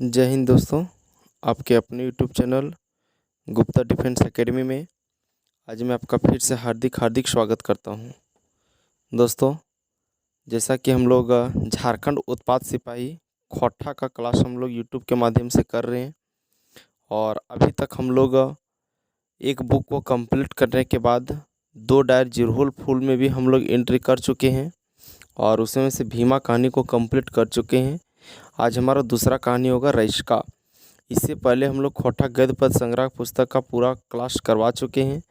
जय हिंद दोस्तों। आपके अपने YouTube channel Gupta defence academy में आज मैं आपका फिर से हार्दिक हार्दिक स्वागत करता हूं। दोस्तों, जैसा कि हम लोग झारखंड उत्पाद सिपाही खोटा का क्लास हम लोग यूट्यूब के माध्यम से कर रहे हैं और अभी तक हम लोग एक बुक को कंप्लीट करने के बाद 2 डायर जिरहुल फूल में भी हम लोग एंट्री कर चुके हैं और उसमें से भीमा कहानी को कंप्लीट कर चुके हैं। आज हमारा दूसरा कहानी होगा रईस। इससे पहले हम लोग खोटा गद्य पद संग्रह पुस्तक का पूरा क्लास करवा चुके हैं।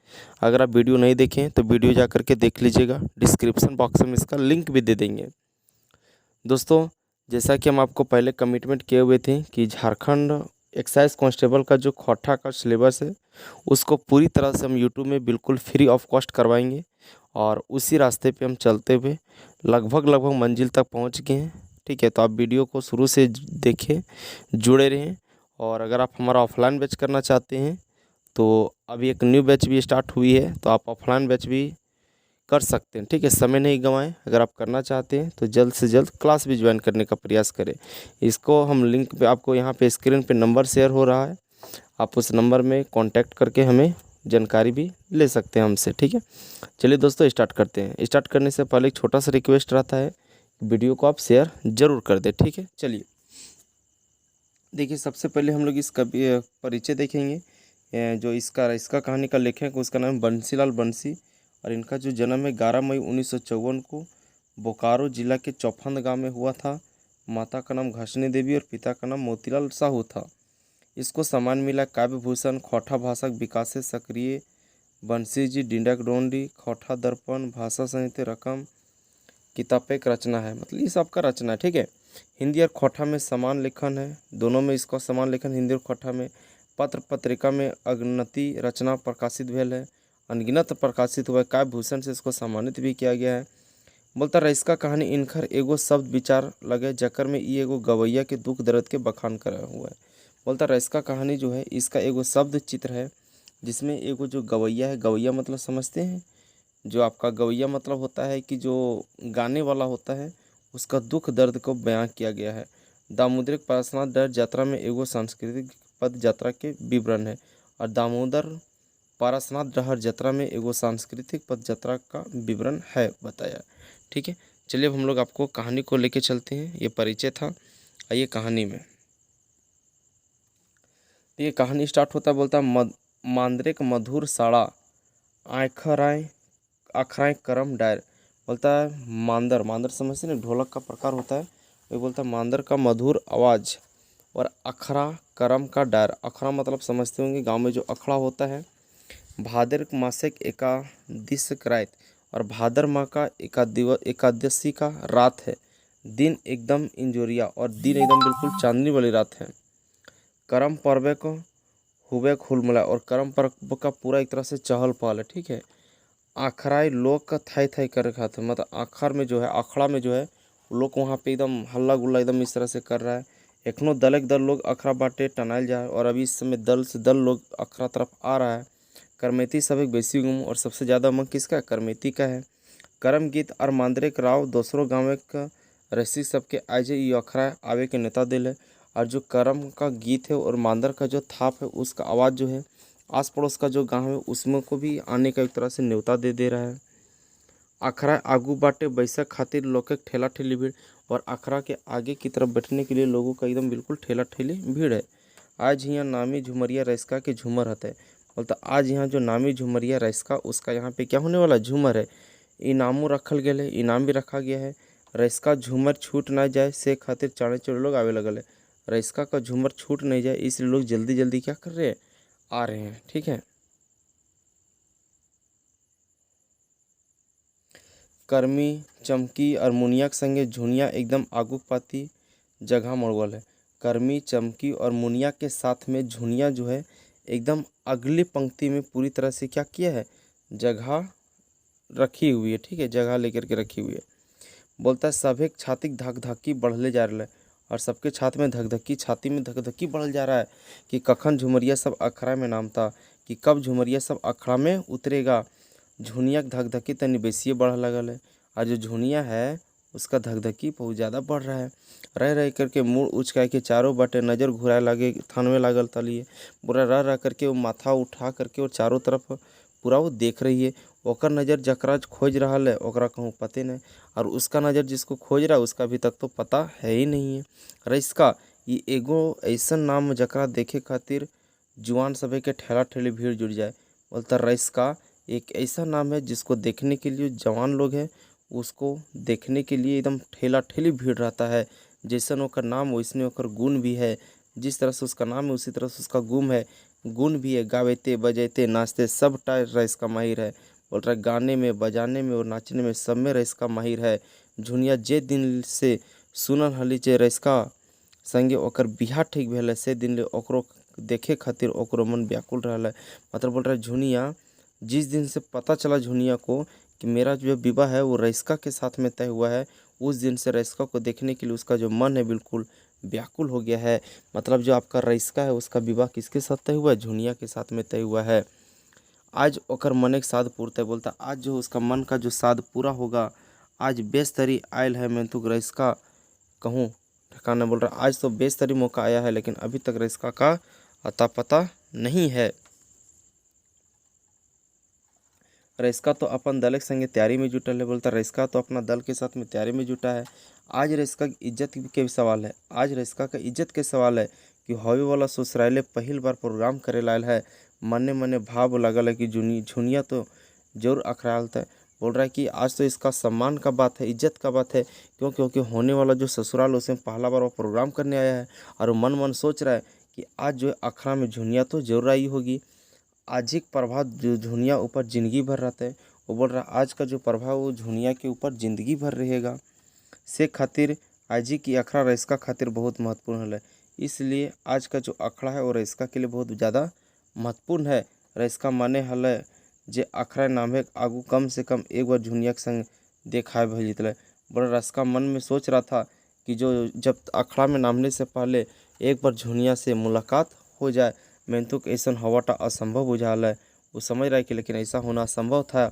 अगर आप वीडियो नहीं देखें तो वीडियो जा कर के देख लीजिएगा, डिस्क्रिप्शन बॉक्स में इसका लिंक भी दे देंगे। दोस्तों, जैसा कि हम आपको पहले कमिटमेंट किए हुए थे कि झारखंड एक्साइज कांस्टेबल का जो खोटा का सिलेबस है उसको पूरी तरह से हम यूट्यूब में बिल्कुल फ्री ऑफ कॉस्ट करवाएंगे और उसी रास्ते पे हम चलते हुए लगभग मंजिल तक पहुंच गए हैं। ठीक है, तो आप वीडियो को शुरू से देखें, जुड़े रहें। और अगर आप हमारा ऑफलाइन बैच करना चाहते हैं तो अभी एक न्यू बैच भी स्टार्ट हुई है, तो आप ऑफलाइन बैच भी कर सकते हैं। ठीक है, समय नहीं गंवाएं। अगर आप करना चाहते हैं तो जल्द से जल्द क्लास भी ज्वाइन करने का प्रयास करें। इसको हम लिंक पे आपको यहाँ पे स्क्रीन पे नंबर शेयर हो रहा है, आप उस नंबर में कांटेक्ट करके हमें जानकारी भी ले सकते हैं हमसे। ठीक है, चलिए दोस्तों स्टार्ट करते हैं। स्टार्ट करने से पहले एक छोटा सा रिक्वेस्ट रहता है, वीडियो को आप शेयर ज़रूर कर दें। ठीक है, चलिए देखिए, सबसे पहले हम लोग इस कवि परिचय देखेंगे। जो इसका कहानी का लेखक है उसका नाम बंसीलाल बंसी और इनका जो जन्म है 11 मई 1954 को बोकारो जिला के चौफंद गांव में हुआ था। माता का नाम घासनी देवी और पिता का नाम मोतीलाल साहू था। इसको सम्मान मिला काव्य भूषण, खोटा भाषा विकास से सक्रिय, बंसी जी, डिंडक डोंडी, खोटा दर्पण, भाषा साहित्य, रकम किताब पे एक रचना है। मतलब ये सबका रचना है। ठीक है, हिंदी और खोटा में समान लेखन है, दोनों में इसका समान लेखन हिंदी और खोटा में। पत्र पत्रिका में अगनति रचना प्रकाशित भेल है, अनगिनत प्रकाशित हुआ है। काव्य भूषण से इसको सम्मानित भी किया गया है। बोलता रईस का कहानी इनकर एगो शब्द विचार लगे जकर में ये एगो गवैया के दुख दर्द के बखान करा हुआ है। बोलता रईस का कहानी जो है इसका एगो शब्द चित्र है जिसमें एगो जो गवैया है, गवैया मतलब समझते हैं, जो आपका गवैया मतलब होता है कि जो गाने वाला होता है, उसका दुख दर्द को बयां किया गया है। दामोदर पारसनाथ डर यात्रा में एगो सांस्कृतिक पद यात्रा के विवरण है और दामोदर पारसनाथ डहर यात्रा में एगो सांस्कृतिक पद यात्रा का विवरण है बताया। ठीक है, चलिए अब हम लोग आपको कहानी को लेके चलते हैं। ये परिचय था, आइए कहानी में। ये कहानी स्टार्ट होता है, बोलता मांद्रिक मधुर साड़ा आखराए अखराए करम डायर। बोलता है मांदर, मांदर समझते ना, ढोलक का प्रकार होता है। वो बोलता है मांदर का मधुर आवाज़ और अखरा करम का डायर। अखरा मतलब समझते होंगे गांव में जो अखड़ा होता है। भादर मासिक एकादश रात और भादर माह का एकादशी का रात है। दिन एकदम इंजोरिया और दिन एकदम बिल्कुल चांदनी वाली रात है। करम पर्व को हुए खुलमुला और करम पर्व का पूरा एक तरह से चहल पहल है। ठीक है, आखराई लोग का थाई थाई कर रखा था, मतलब आखर में जो है, अखड़ा में जो है लोग वहाँ पे एकदम हल्ला गुल्ला एकदम इस तरह से कर रहा है। एखनो दल एक दल लोग अखड़ा बाटे टनाइल जा और अभी इस समय दल से दल लोग अखड़ा तरफ आ रहा है। करमेती सब एक बेसी गुम और सबसे ज़्यादा उमंग किसका, करमेती का है। करम गीत और मांद्रिक राव दूसरों गाँव का रसी सबके आज ये अखड़ा आवे के नेता दिल है। और जो करम का गीत है और मांदर का जो थाप है उसका आवाज़ जो है आस पड़ोस का जो गांव है उसमें को भी आने का एक तरह से न्योता दे रहा है। अखरा आगू बाटे बैसक खातिर लोग के ठेला ठेली भीड़ और अखरा के आगे की तरफ बैठने के लिए लोगों का एकदम बिल्कुल ठेला ठेली भीड़ है। आज यहाँ नामी झुमरिया रईसका के झूमर हते। बोलता आज यहाँ जो नामी झुमरिया रईसका उसका यहाँ पे क्या होने वाला झूमर है। इनामों रखल गया है, इनाम भी रखा गया है। रईसका झूमर छूट ना जाए से खातिर चाड़े चोड़े लोग आवे लगल है। रईसका का झूमर छूट नहीं जाए इसलिए लोग जल्दी जल्दी क्या कर रहे हैं, आ रहे हैं। ठीक है, कर्मी चमकी और मुनिया के संगे झुनिया एकदम आगू पाती जगह मड़वल है। कर्मी चमकी और मुनिया के साथ में झुनिया जो है एकदम अगली पंक्ति में पूरी तरह से क्या किया है, जगह रखी हुई है। ठीक है, जगह लेकर के रखी हुई है। बोलता है सभे छाती धक धक्की बढ़ले जा रहा है और सबके छाती में धकधक्की, छाती में धकधक्की बढ़ल जा रहा है कि कखन झुमरिया सब अखड़ा में नामता, कि कब झुमरिया सब अखड़ा में उतरेगा। झुनिया के धकधक्की तनी बेसिए बढ़ लगल है और जो झुनिया है उसका धकधकी बहुत ज़्यादा बढ़ रहा है। रह रह करके मुड़ उचकाय के चारों बाटे नज़र घुराए लागे थानवे लागल तलिए। पूरा रह रह करके वो माथा उठा करके और चारों तरफ पूरा वो देख रही है। ओकर नज़र जकरा खोज रहा है ओकरा कहूँ पते नहीं, और उसका नज़र जिसको खोज रहा है उसका अभी तक तो पता है ही नहीं है। रईस्का ये एगो ऐसन नाम जकरा देखे खातिर जुआन सभे के ठेला ठेली भीड़ जुट जाए। बोलता रईस्का एक ऐसा नाम है जिसको देखने के लिए जवान लोग हैं उसको देखने के लिए एकदम ठेला ठेली भीड़ रहता है। जैसन ओकर नाम वैसने ओकर गुण भी है। जिस तरह से उसका नाम है उसी तरह से उसका गुण भी है। गावेते बजेते नाचते सब टाइम रईस का माहिर है। बोल रहा है गाने में बजाने में और नाचने में सब में रईस का माहिर है। झुनिया जे दिन से सुनल हली जे रईस का संगे ओकर बिहा ठीक भेल है से दिन ले ओकरो देखे खातिर ओकरो मन व्याकुल रहा है। मतलब बोल रहा है झुनिया जिस दिन से पता चला झुनिया को कि मेरा जो विवाह है वो रईस्का के साथ में तय हुआ है, उस दिन से रईस्का को देखने के लिए उसका जो मन है बिल्कुल व्याकुल हो गया है। मतलब जो आपका रईस्का है उसका विवाह किसके साथ तय हुआ है? झुनिया के साथ में तय हुआ है। आज ओकर मन एक साध पूर्त है। बोलता आज जो उसका मन का जो साध पूरा होगा, आज बेस्तरी आयल है। मैं तो रईस्का कहूँ ठिकाना बोल रहा आज तो बेस्तरी मौका आया है, लेकिन अभी तक रईस्का का अता पता नहीं है। रईस्का तो अपन दल के संगे तैयारी में जुटल है। बोलता रईस्का तो अपना दल के साथ में तैयारी में जुटा है। आज रईस्का की इज्जत के सवाल है। आज रईस्का का इज्जत के सवाल है कि होवे वाला ससुराले पहली बार प्रोग्राम करे लायल है। मने मने भाव लगल है कि झुनिया तो जरूर अखराल था। बोल रहा है कि आज तो इसका सम्मान का बात है, इज्जत का बात है। क्योंकि होने वाला जो ससुराल उसमें पहला बार वो प्रोग्राम करने आया है और मन मन सोच रहा है कि आज जो है अखड़ा में झुनिया तो जरूर आई होगी। आज ही प्रभाव जो झुनिया ऊपर ज़िंदगी भर रहता है। वो बोल रहा आज का जो प्रभाव वो झुनिया के ऊपर ज़िंदगी भर रहेगा। से खातिर आज ही की अखड़ा रईस्का खातिर बहुत महत्वपूर्ण है। इसलिए आज का जो अखड़ा है वो रईस्का के लिए बहुत ज़्यादा महत्वपूर्ण है। रईस्का माने हल जे अखड़ा नाम है आगू कम से कम एक बार झुनिया के संग देखा है भजितल। बोला रईस्का मन में सोच रहा था कि जो जब अखड़ा में नामने से पहले एक बार झुनिया से मुलाकात हो जाए। मैं तो ऐसा हवाटा असंभव बुझाल है। वो समझ रहा है कि लेकिन ऐसा होना असंभव था।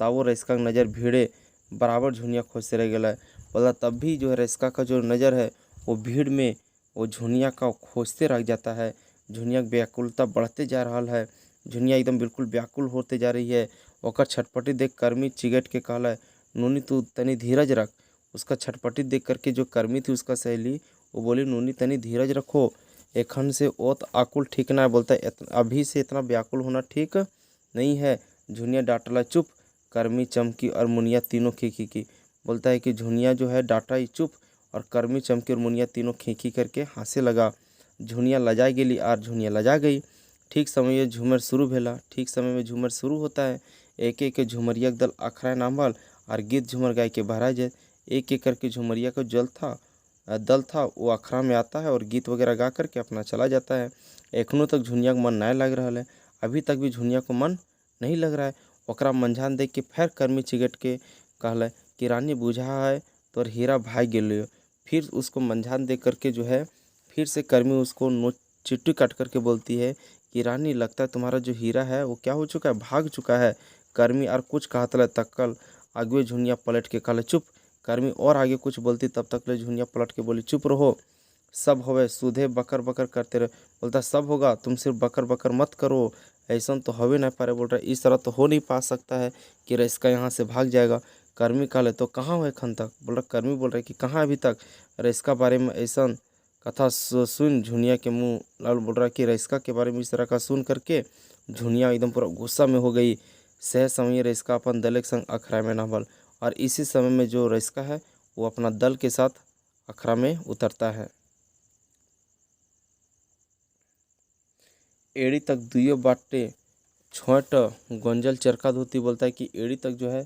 तब वो रईस्का नज़र भीड़े बराबर झुनिया खोजते रह गया है। बोला तब भी जो है रईस्का का जो नज़र है वो भीड़ में वो झुनिया का खोजते रह जाता है। झुनिया की व्याकुलता बढ़ते जा रहा है। झुनिया एकदम बिल्कुल व्याकुल होते जा रही है। ओकर छटपटी देख कर्मी चिगट के कहला है नूनी तू तनी धीरज रख। उसका छटपटी देख करके जो कर्मी थी उसका सहेली वो बोली नूनी तनी धीरज रखो, एखन से ओत आकुल ठीक ना है। बोलता है अभी से इतना व्याकुल होना ठीक नहीं है। झुनिया डांटला चुप। कर्मी चमकी और मुनिया तीनों खींची की। बोलता है कि झुनिया जो है डांटा ही चुप और कर्मी चमकी और मुनिया तीनों खींची करके हंसे लगा। झुनिया लजा गेली और झुनिया लजा गई। ठीक समय में झूमर शुरू भेला। ठीक समय में झूमर शुरू होता है। एक एक झुमरिया दल अखड़ा नामल और गीत झूमर गाय के भरा जाए। एक एक करके झुमरिया का दल था वो अखड़ा में आता है और गीत वगैरह गा करके अपना चला जाता है। एखनों तक झुनिया को मन नहीं लग रहा है। अभी तक भी झुनिया को मन नहीं लग रहा है। ओकरा मंझान देख के फिर कर्मी चिगट के कहल कि रानी बुझा है तो हीरा भाग गेल। फिर उसको मंझान देख करके जो है फिर से कर्मी उसको चिट्ठी काट करके बोलती है कि रानी लगता है तुम्हारा जो हीरा है वो क्या हो चुका है, भाग चुका है। कर्मी और कुछ कहता तक्कल आगे झुनिया पलट के कहले चुप। कर्मी और आगे कुछ बोलती तब तक ले झुनिया पलट के बोली चुप रहो, सब होवे सुधे बकर बकर करते रहे। बोलता सब होगा, तुम सिर्फ बकर बकर मत करो, ऐसा तो हो भी नहीं पा रहे। बोल रहा इस तरह तो हो नहीं पा सकता है कि रईस्का यहाँ से भाग जाएगा। कर्मी कहले तो कहाँ हुए खन तक। बोल रहा कर्मी बोल रहे कि कहाँ अभी तक। रईस्का बारे में ऐसा कथा सुन झुनिया के मुँह लाल। बोल रहा कि रईस्का के बारे में इस तरह का सुन करके झुनिया एकदम पूरा गुस्सा में हो गई। सह समय रईस्का अपन दल के संग अखड़ा में नामल और इसी समय में जो रईस्का है वो अपना दल के साथ अखड़ा में उतरता है। एड़ी तक दुइयों बाटे छोट गोंजल चरखा धोती। बोलता है कि एड़ी तक जो है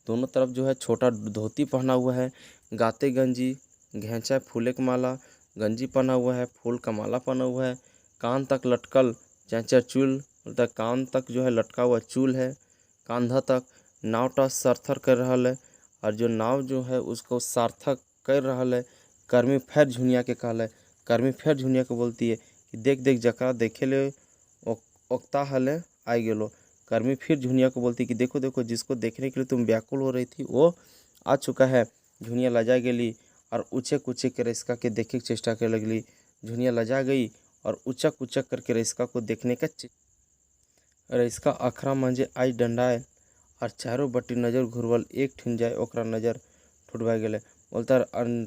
दोनों तरफ जो है छोटा धोती पहना हुआ है। गाते गंजी घेंचा फूले का माला गंजी पहना हुआ है, फूल का माला पहना हुआ है। कान तक लटकल चैंचर चूल। बोलता है कान तक जो है लटका हुआ चूल है। कांधा तक नावटा सार्थक कर रहा है और जो नाव जो है उसको सार्थक कर रहा है। कर्मी फिर झुनिया के कहल। कर्मी फिर झुनिया को बोलती है कि देख देख जकरा देखे ले ओक्ता हले आ गेलो। कर्मी फिर झुनिया को बोलती कि देखो देखो जिसको देखने के लिए तुम व्याकुल हो रही थी वो आ चुका है। झुनिया लजा गेली और उचक उचक के रईस्का के देखे के चेष्टा करे लगली। झुनिया लजा गई और उचक उचक करके रईस्का को देखने का रईस्का अखरा मंजे आज डंडाए और चारों बटी नज़र घुरवल एक ठिन जाए ओकरा नज़र ठुटवा गेले। बोलता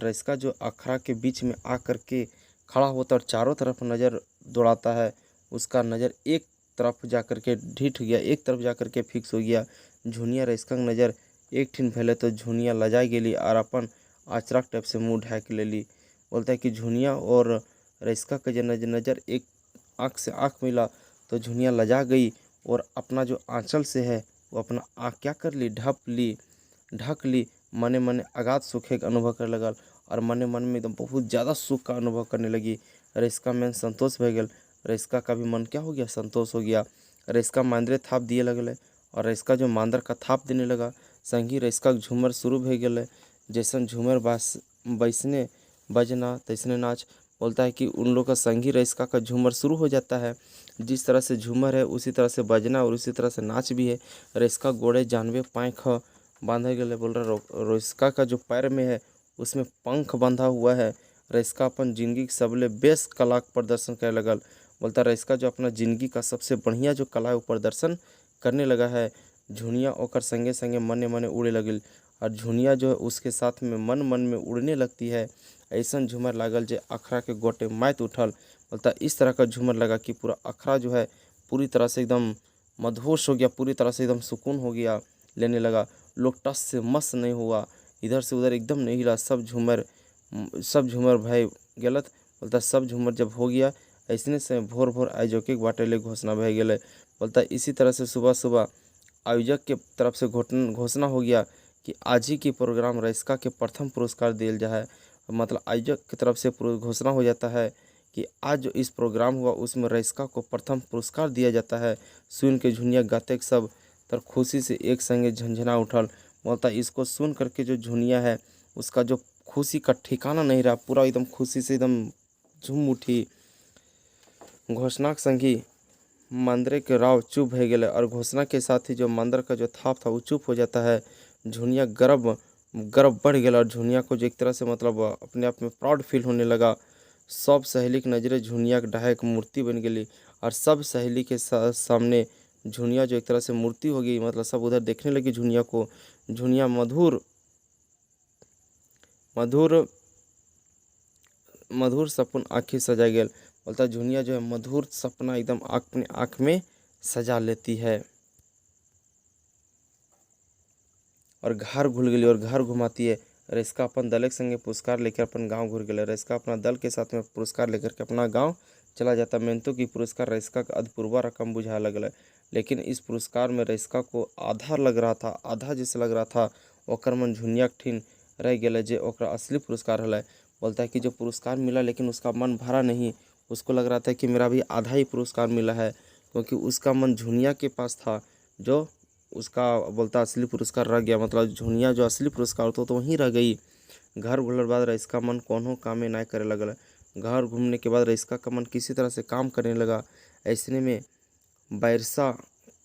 रईस्का जो अखरा के बीच में आ करके खड़ा होता और चारों तरफ नज़र दौड़ाता है, उसका नज़र एक तरफ जा कर के ढीठ गया, एक तरफ जा कर के फिक्स हो गया। झुनिया रईस्का के नज़र एक ठिन भले तो झुनिया लजा गेली और अपन आचराक टाइप से मुँह ढाक लेली। बोलता है कि झुनिया और रईस्का का जो नज़र एक आँख से आँख मिला तो झुनिया लजा गई और अपना जो आंचल से है वो अपना आँख क्या कर ली, ढक ली। मने मने अगाध सुखे का अनुभव करने लगा और मने मन में एकदम बहुत ज़्यादा सुख का अनुभव करने लगी। रईस्का में संतोष भे गल। रईस्का का भी मन क्या हो गया, संतोष हो गया। रईस्का मांदरे थाप दिए लगल और रईस्का जो मांदर का थाप देने लगा संगी रईस्का के झूमर शुरू भे गए। जैसन झूमर बैसने बजना तैसने नाच। बोलता है कि उन लोग का संगी रईस्का का झूमर शुरू हो जाता है। जिस तरह से झूमर है उसी तरह से बजना और उसी तरह से नाच भी है। रईस्का गोड़े जानवे पाँख बांधे गए। बोल रहा रईस्का का जो पैर में है उसमें पंख बंधा हुआ है। रईस्का अपन जिंदगी के सबले बेस्ट कला प्रदर्शन करे लगल। बोलता रईस्का जो अपना जिंदगी का सबसे बढ़िया जो कला है वो प्रदर्शन करने लगा है। झुनिया ओकर संगे संगे मने मने उड़े लगिल और झुनिया जो है उसके साथ में मन मन में उड़ने लगती है। ऐसा झूमर लागल जे अखरा के गोटे मैत उठल। बोलता इस तरह का झूमर लगा कि पूरा अखरा जो है पूरी तरह से एकदम मदहोश हो गया, पूरी तरह से एकदम सुकून हो गया, लेने लगा। लोग टस से मस नहीं हुआ, इधर से उधर एकदम नहीं हिला। सब झूमर भाई गलत। बोलता सब झूमर जब हो गया ऐसने से भोर भोर आयोजक के बाटे घोषणा भे गए। बोलता इसी तरह से सुबह सुबह आयोजक के तरफ से घोषणा हो गया कि आज ही की प्रोग्राम रईस्का के प्रथम पुरस्कार दिया जाए। मतलब आयोजक की तरफ से घोषणा हो जाता है कि आज जो इस प्रोग्राम हुआ उसमें रईस्का को प्रथम पुरस्कार दिया जाता है। सुन के झुनिया गाते सब तर खुशी से एक संगे झंझना उठल। बोलता इसको सुन करके जो झुनिया है उसका जो खुशी का ठिकाना नहीं रहा, पूरा एकदम खुशी से एकदम झूम उठी। घोषणा के संगी मंदरे के राव चुप हो गए और घोषणा के साथ ही जो मंदिर का जो थाप था वो चुप हो जाता है। झुनिया गर्व बढ़ गया और झुनिया को जो एक तरह से मतलब अपने आप में प्राउड फील होने लगा। सब सहेली की नज़रें झुनिया के ढाहे की मूर्ति बन गई और सब सहेली के सामने झुनिया जो एक तरह से मूर्ति हो गई। मतलब सब उधर देखने लगी झुनिया को। झुनिया मधुर सपन आँखें सजा गया। बोलता झुनिया जो है मधुर सपना एकदम अपने आँख में सजा लेती है और घर घुल गई और घर घुमाती है। रईस्का अपन दल के संगे पुरस्कार लेकर अपन गांव घुर गए। रईस्का अपना दल के साथ में पुरस्कार लेकर के अपना गांव चला जाता। मेहनतों की पुरस्कार रईस्का का अधपूर्वा रकम बुझा लगल, लेकिन इस पुरस्कार में रईस्का को आधा लग रहा था, आधा जैसे लग रहा था। ओकर मन झुनिया ठिन रह गए जे ओकरा असली पुरस्कार है। बोलता है कि जो पुरस्कार मिला लेकिन उसका मन भरा नहीं। उसको लग रहा था कि मेरा भी आधा ही पुरस्कार मिला है, क्योंकि उसका मन झुनिया के पास था जो उसका बोलता असली पुरस्कार रह गया। मतलब झुनिया जो असली पुरस्कार होता तो वहीं रह गई। घर घुलर बाद रईस्का मन कोनो काम में नहीं करे लगल। घर घूमने के बाद रईस्का का मन किसी तरह से काम करने लगा। ऐसने में बरसा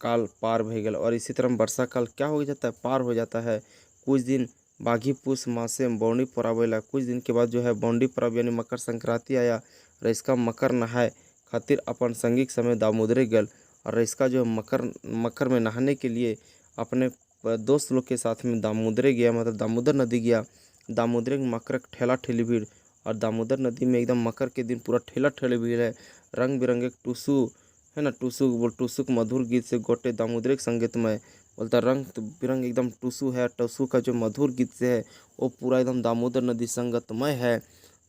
काल पार भे गया और इसी तरह वर्षा काल क्या हो जाता है, पार हो जाता है। कुछ दिन बाघी पूस मासे में बौंडी परावेला। कुछ दिन के बाद जो है बौंडी पर्व यानी मकर संक्रांति आया। रईस्का मकर नहाए खातिर अपन संगी के समय दामोदरे गल और रईस्का जो मकर में नहाने के लिए अपने दोस्त लोग के साथ में दामोदरे गया, मतलब दामोदर नदी गया। दामोदरे मकर ठेला ठेली भीड़ और दामोदर नदी में एकदम मकर के दिन पूरा ठेला ठेली भीड़ है। रंग बिरंगे टूसू है ना, टूसू के मधुर गीत से गोटे दामोदरे के संगीत में। बोलता रंग बिरंग एकदम टूसू है। टूसू का जो मधुर गीत से है वो पूरा एकदम दामोदर नदी संगतमय है।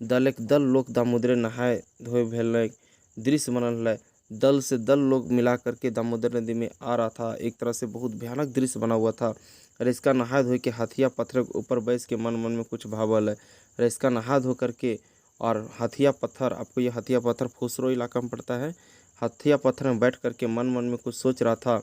दल लोग दामोदरे नहाए धोए भेल दृश्य बनल है। दल से दल लोग मिला करके दामोदर नदी में आ रहा था। एक तरह से बहुत भयानक दृश्य बना हुआ था। रईस्का नहा धो के हाथिया पत्थर के ऊपर बैठ के मन मन में कुछ भावल है। रईस्का नहा धो करके और हाथिया पत्थर, आपको ये हाथिया पत्थर फुसरो इलाका में पड़ता है। हाथिया पत्थर में बैठ करके मन मन में कुछ सोच रहा था।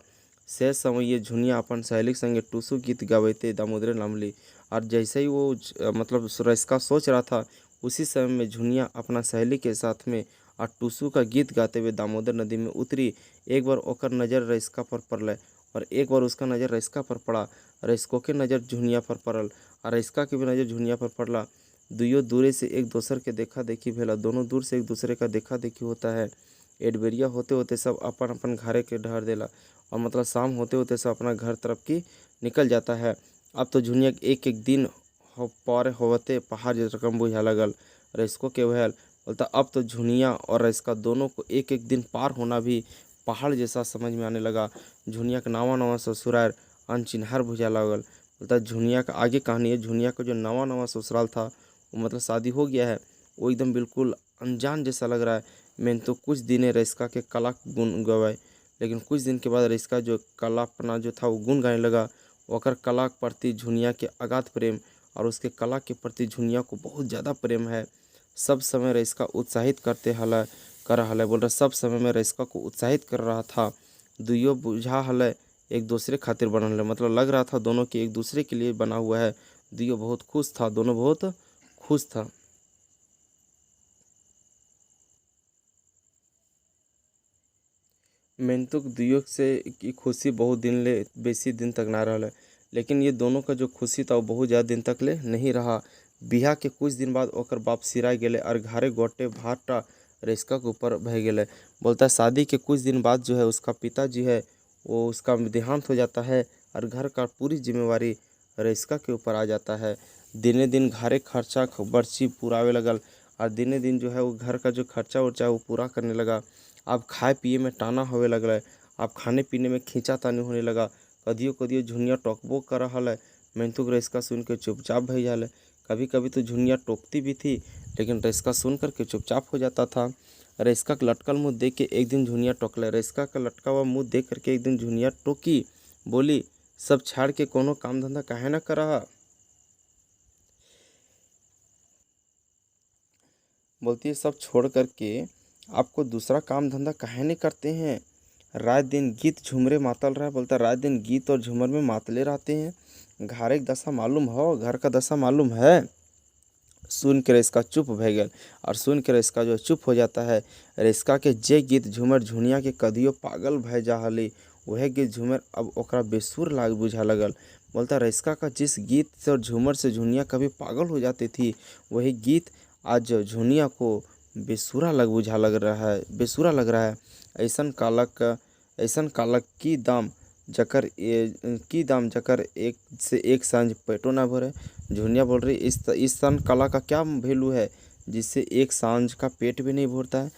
से समय ये झुनिया अपन सहेली के संगे टूसू गीत गावते दामोदरे नामली और जैसे ही वो मतलब रईस्का सोच रहा था उसी समय में झुनिया अपना सहेली के साथ में और टूसू का गीत गाते हुए दामोदर नदी में उतरी। एक बार ओकर नज़र रईस्का पर पड़ल और एक बार उसका नज़र रईसका पर पड़ा, रईसको के नज़र झुनिया पर पड़ल और रईसका के भी नज़र झुनिया पर पड़ला। दुइयो दूरे से एक दोसर के देखा देखी भेला, दोनों दूर से एक दूसरे का देखा देखी होता है। एडबेरिया होते होते सब अपन अपन घरे के ढहर देला और मतलब शाम होते होते सब अपना घर तरफ की निकल जाता है। अब तो झुनिया एक एक दिन पार होते पहाड़ जैसा रकम बुझा लगल। रईसको के भैल बोलता अब तो झुनिया और रईसका दोनों को एक एक दिन पार होना भी पहाड़ जैसा समझ में आने लगा। झुनिया का नवा नवा ससुराल अनचिन्हार बुझा लगल। बोलता झुनिया का आगे कहानी है, झुनिया का जो नवा नवा ससुराल था वो मतलब शादी हो गया है, वो एकदम बिल्कुल अनजान जैसा लग रहा है। मैंने तो कुछ दिन रईसका के कला गुण गवाए, लेकिन कुछ दिन के बाद रईसका जो कला अपना जो था वो गुण गाने लगा। ओकर कला के प्रति झुनिया के अगाध प्रेम और उसके कला के प्रति झुनिया को बहुत ज़्यादा प्रेम है। सब समय रईसका उत्साहित कर रहा है, बोल रहा सब समय में रईसका को उत्साहित कर रहा था। दुइयो बुझा हल एक दूसरे खातिर बनल है, मतलब लग रहा था दोनों के एक दूसरे के लिए बना हुआ है। दुइयो बहुत खुश था, दोनों बहुत खुश था। मेंतुक दुइयो से की खुशी बहुत दिन ले बेसी दिन तक ना रहा, लेकिन ये दोनों का जो खुशी था वो बहुत ज़्यादा दिन तक ले नहीं रहा। बिहा के कुछ दिन बाद ओकर बाप सिराय गेले और घरे गोटे भाटा रईसका के ऊपर बह गेले। बोलता है शादी के कुछ दिन बाद जो है उसका पिताजी है वो उसका देहांत हो जाता है और घर का पूरी जिम्मेवारी रईसका के ऊपर आ जाता है। दिने दिन घरे खर्चा बर्ची पुरावे लगल और दिने दिन जो है वो घर का जो खर्चा उर्चा है वो पूरा करने लगा। अब खाए पिए में टाना होवे लगल है, अब खाने पीने में खींचा तानी होने लगा। कदियो कदियो झुनिया टोकबो कर रहा है, मेंतुक रईसका सुन के चुपचाप भई जाले। कभी कभी तो झुनिया टोकती भी थी, लेकिन रईसका सुन करके चुपचाप हो जाता था। रईसका का लटकल मुँह देख के एक दिन झुनिया टोकले, रईसका का लटका हुआ मुँह देख करके एक दिन झुनिया टोकी, बोली सब छाड़ के कोनो काम धंधा काहे ना कर रहा। बोलती है सब छोड़ करके आपको दूसरा काम धंधा काहे नहीं करते हैं। रात दिन गीत झूमरे मातल रहा, बोलता रात दिन गीत और झूमर में मातले रहते हैं। घर एक दशा मालूम हो, घर का दशा मालूम है। सुन के रईसका चुप भय गल और सुन के रईसका जो चुप हो जाता है। रईसका के जे गीत झूमर झुनिया के कदियो पागल भय जा हली, वह गीत झूमर अब ओकरा बेसुर लाग बुझा लगल। बोलता रईसका का जिस गीत से और झूमर से झुनिया कभी पागल हो जाती थी, वही गीत आज झुनिया को बेसुरा बेसुरा लग रहा है। ऐसन कालक की दाम जकर एक से एक सांझ पेटो ना भरे। झुनिया बोल रही इस सन कला का क्या वैल्यू है जिससे एक सांझ का पेट भी नहीं भरता है।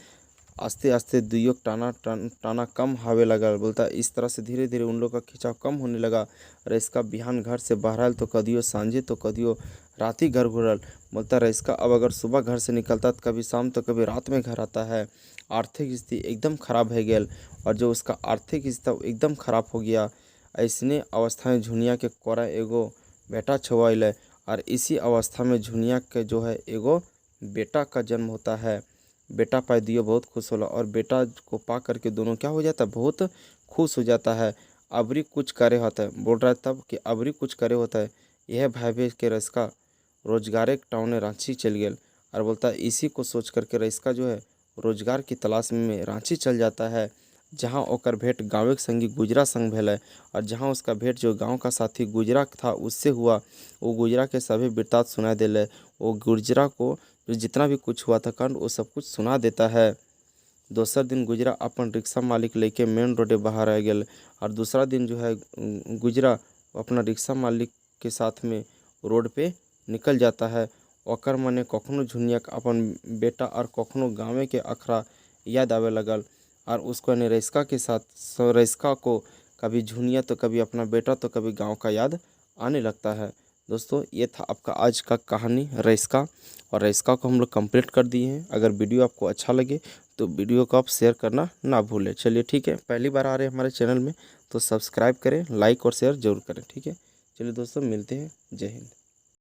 आस्ते आस्ते दुइयों टाना कम हावे लगा। बोलता इस तरह से धीरे धीरे उन लोग का खिंचाव कम होने लगा। रईसका बिहान घर से बहरल तो कदियो सांझे तो कदियो रात ही घर घुरल। बोलता रईसका अब अगर सुबह घर से निकलता तो कभी शाम तो कभी रात में घर आता है। आर्थिक स्थिति एकदम खराब है गेल और जो उसका आर्थिक स्थिति एकदम खराब हो गया। ऐसने अवस्था में झुनिया के कोरा एगो बेटा छुआल और इसी अवस्था में झुनिया के जो है एगो बेटा का जन्म होता है। बेटा पाए दियो बहुत खुश होला और बेटा को पा करके दोनों क्या हो जाता है, बहुत खुश हो जाता है। अबरी कुछ करे होता है, बोल रहा है तब कि अबरी कुछ करे होता है। यह भाई भेज के रईसका रोजगार एक टाउन रांची चल गया और बोलता है इसी को सोच करके रईसका जो है रोजगार की तलाश में रांची चल जाता है। जहाँ ओकर भेंट गाँव के संगी गुजरा संग भेल और जहाँ उसका भेंट जो गांव का साथी गुजरा था उससे हुआ, वो गुजरा के सभी वृत्तांत सुना दिले। वो गुजरा को जो जितना भी कुछ हुआ था कांड वो सब कुछ सुना देता है। दोसर दिन गुजरा अपन रिक्शा मालिक लेके मेन रोडे बाहर आ गया और दूसरा दिन जो है गुजरा अपना रिक्शा मालिक के साथ में रोड पे निकल जाता है। ओकर मने कखनो झुनिया अपन बेटा और कखनो गाँव के अखरा याद आवे लगल और उसको ने रईसका के साथ रईसका को कभी झुनिया तो कभी अपना बेटा तो कभी गांव का याद आने लगता है। दोस्तों ये था आपका आज का कहानी रईसका और रईसका को हम लोग कंप्लीट कर दिए हैं। अगर वीडियो आपको अच्छा लगे तो वीडियो को आप शेयर करना ना भूलें। चलिए ठीक है, पहली बार आ रहे हैं हमारे चैनल में तो सब्सक्राइब करें, लाइक और शेयर जरूर करें। ठीक है, चलिए दोस्तों मिलते हैं, जय हिंद।